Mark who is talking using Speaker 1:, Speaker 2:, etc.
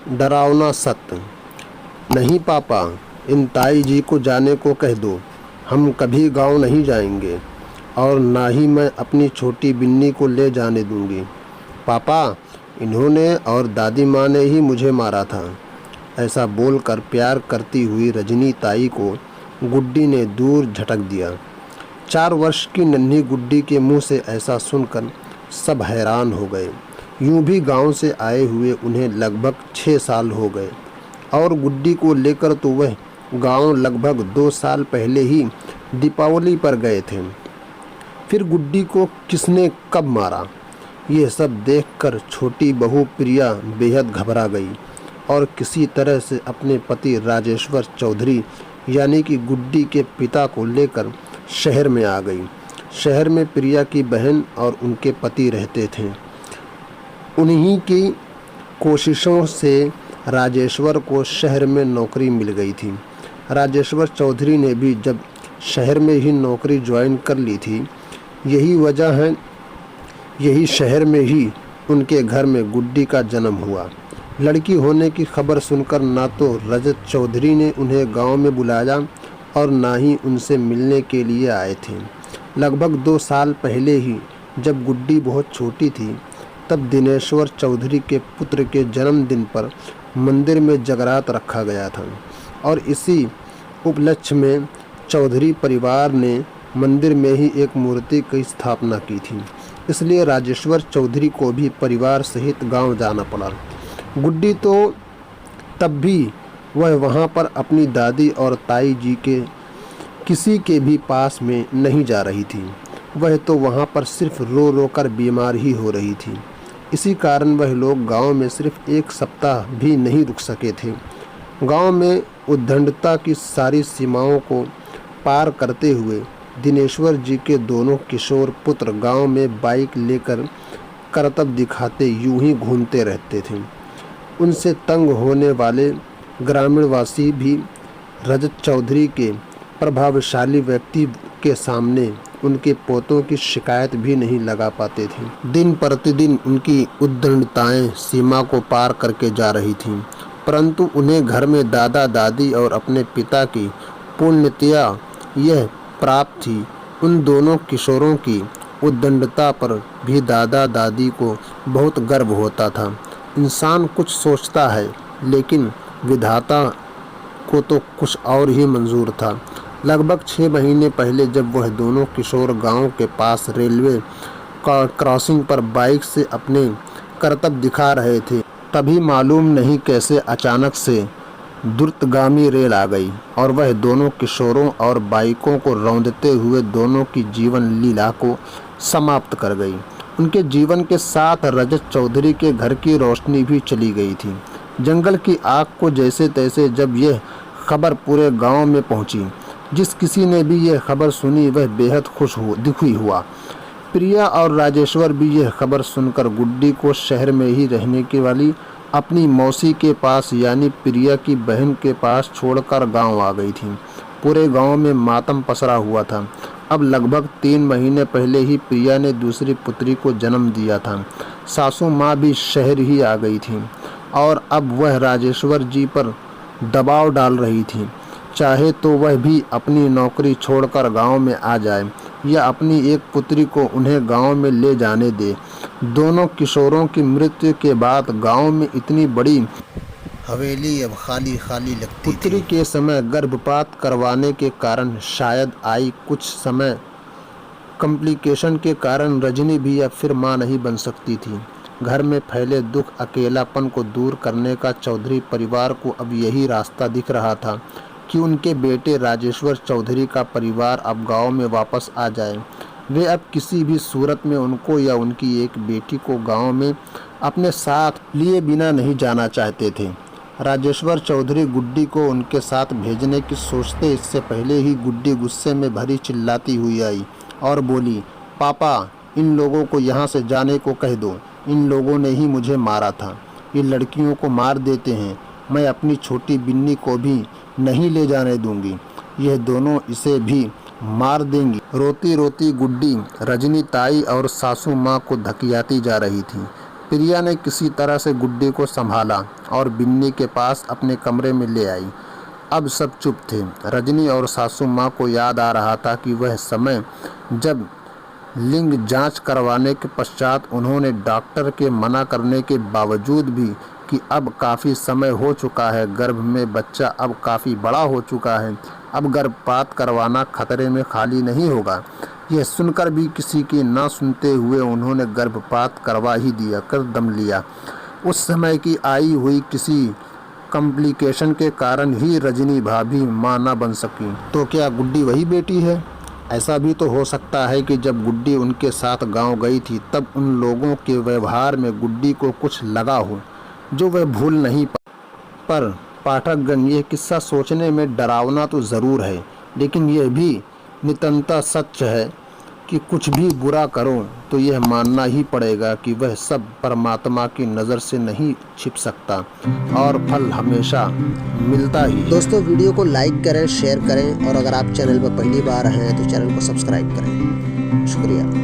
Speaker 1: डरावना सत्य। नहीं पापा, इन ताई जी को जाने को कह दो। हम कभी गांव नहीं जाएंगे और ना ही मैं अपनी छोटी बिन्नी को ले जाने दूंगी। पापा, इन्होंने और दादी माँ ने ही मुझे मारा था। ऐसा बोलकर प्यार करती हुई रजनी ताई को गुड्डी ने दूर झटक दिया। 4 वर्ष की नन्ही गुड्डी के मुंह से ऐसा सुनकर सब हैरान हो गए। यूं भी गांव से आए हुए उन्हें लगभग 6 साल हो गए और गुड्डी को लेकर तो वह गांव लगभग 2 साल पहले ही दीपावली पर गए थे। फिर गुड्डी को किसने कब मारा, ये सब देखकर छोटी बहू प्रिया बेहद घबरा गई और किसी तरह से अपने पति राजेश्वर चौधरी यानी कि गुड्डी के पिता को लेकर शहर में आ गई। शहर में प्रिया की बहन और उनके पति रहते थे। उन्हीं की कोशिशों से राजेश्वर को शहर में नौकरी मिल गई थी। राजेश्वर चौधरी ने भी जब शहर में ही नौकरी ज्वाइन कर ली थी। यही शहर में ही उनके घर में गुड्डी का जन्म हुआ। लड़की होने की खबर सुनकर ना तो रजत चौधरी ने उन्हें गांव में बुलाया और ना ही उनसे मिलने के लिए आए थे। लगभग 2 साल पहले ही जब गुड्डी बहुत छोटी थी तब दिनेश्वर चौधरी के पुत्र के जन्मदिन पर मंदिर में जगरात रखा गया था और इसी उपलक्ष्य में चौधरी परिवार ने मंदिर में ही एक मूर्ति की स्थापना की थी। इसलिए राजेश्वर चौधरी को भी परिवार सहित गांव जाना पड़ा। गुड्डी तो तब भी वह वहां पर अपनी दादी और ताई जी के किसी के भी पास में नहीं जा रही थी। वह तो वहां पर सिर्फ रो रो कर बीमार ही हो रही थी। इसी कारण वह लोग गांव में सिर्फ 1 सप्ताह भी नहीं रुक सके थे। गांव में उद्दंडता की सारी सीमाओं को पार करते हुए दिनेश्वर जी के दोनों किशोर पुत्र गांव में बाइक लेकर करतब दिखाते यूं ही घूमते रहते थे। उनसे तंग होने वाले ग्रामीणवासी भी रजत चौधरी के प्रभावशाली व्यक्ति के सामने उनके पोतों की शिकायत भी नहीं लगा पाते थे। दिन प्रतिदिन उनकी उद्दंडताएं सीमा को पार करके जा रही थीं, परंतु उन्हें घर में दादा दादी और अपने पिता की पुण्यतिया यह प्राप्त थी। उन दोनों किशोरों की उद्दंडता पर भी दादा दादी को बहुत गर्व होता था। इंसान कुछ सोचता है लेकिन विधाता को तो कुछ और ही मंजूर था। लगभग 6 महीने पहले जब वह दोनों किशोर गांव के पास रेलवे क्रॉसिंग पर बाइक से अपने करतब दिखा रहे थे, तभी मालूम नहीं कैसे अचानक से द्रुतगामी रेल आ गई और वह दोनों किशोरों और बाइकों को रौंदते हुए दोनों की जीवन लीला को समाप्त कर गई। उनके जीवन के साथ रजत चौधरी के घर की रोशनी भी चली गई थी। जंगल की आग को जैसे तैसे जब यह खबर पूरे गांव में पहुंची, जिस किसी ने भी यह खबर सुनी वह बेहद दुखी हुआ। प्रिया और राजेश्वर भी यह खबर सुनकर गुड्डी को शहर में ही रहने की वाली अपनी मौसी के पास यानी प्रिया की बहन के पास छोड़कर गांव आ गई थी। पूरे गांव में मातम पसरा हुआ था। अब लगभग 3 महीने पहले ही प्रिया ने दूसरी पुत्री को जन्म दिया था। सासू माँ भी शहर ही आ गई थी और अब वह राजेश्वर जी पर दबाव डाल रही थी। चाहे तो वह भी अपनी नौकरी छोड़कर गांव में आ जाए या अपनी एक पुत्री को उन्हें गांव में ले जाने दे। दोनों किशोरों की मृत्यु के बाद गांव में इतनी बड़ी हवेली अब खाली खाली लगती थी। पुत्री के समय गर्भपात करवाने के कारण शायद आई कुछ समय कॉम्प्लिकेशन के कारण रजनी भी अब फिर मां नहीं बन सकती थी। घर में फैले दुख अकेलापन को दूर करने का चौधरी परिवार को अब यही रास्ता दिख रहा था कि उनके बेटे राजेश्वर चौधरी का परिवार अब गांव में वापस आ जाए। वे अब किसी भी सूरत में उनको या उनकी एक बेटी को गांव में अपने साथ लिए बिना नहीं जाना चाहते थे। राजेश्वर चौधरी गुड्डी को उनके साथ भेजने की सोचते इससे पहले ही गुड्डी गुस्से में भरी चिल्लाती हुई आई और बोली, पापा, इन लोगों को यहाँ से जाने को कह दो। इन लोगों ने ही मुझे मारा था। ये लड़कियों को मार देते हैं। मैं अपनी छोटी बिन्नी को भी नहीं ले जाने दूंगी। यह दोनों इसे भी मार देंगी। रोती रोती गुड्डी रजनी ताई और सासू माँ को धकियाती जा रही थी। प्रिया ने किसी तरह से गुड्डी को संभाला और बिन्नी के पास अपने कमरे में ले आई। अब सब चुप थे। रजनी और सासू माँ को याद आ रहा था कि वह समय जब लिंग जांच करवाने के पश्चात उन्होंने डॉक्टर के मना करने के बावजूद भी कि अब काफ़ी समय हो चुका है, गर्भ में बच्चा अब काफ़ी बड़ा हो चुका है, अब गर्भपात करवाना खतरे में खाली नहीं होगा, यह सुनकर भी किसी की ना सुनते हुए उन्होंने गर्भपात करवा ही दिया कर दम लिया। उस समय की आई हुई किसी कॉम्प्लिकेशन के कारण ही रजनी भाभी मां ना बन सकी। तो क्या गुड्डी वही बेटी है? ऐसा भी तो हो सकता है कि जब गुड्डी उनके साथ गांव गई थी तब उन लोगों के व्यवहार में गुड्डी को कुछ लगा हो जो वह भूल नहीं पा। पर पाठकगण, यह किस्सा सोचने में डरावना तो ज़रूर है, लेकिन यह भी नितांत सच है कि कुछ भी बुरा करो तो यह मानना ही पड़ेगा कि वह सब परमात्मा की नज़र से नहीं छिप सकता और फल हमेशा मिलता ही है।
Speaker 2: दोस्तों, वीडियो को लाइक करें, शेयर करें और अगर आप चैनल पर पहली बार हैं तो चैनल को सब्सक्राइब करें। शुक्रिया।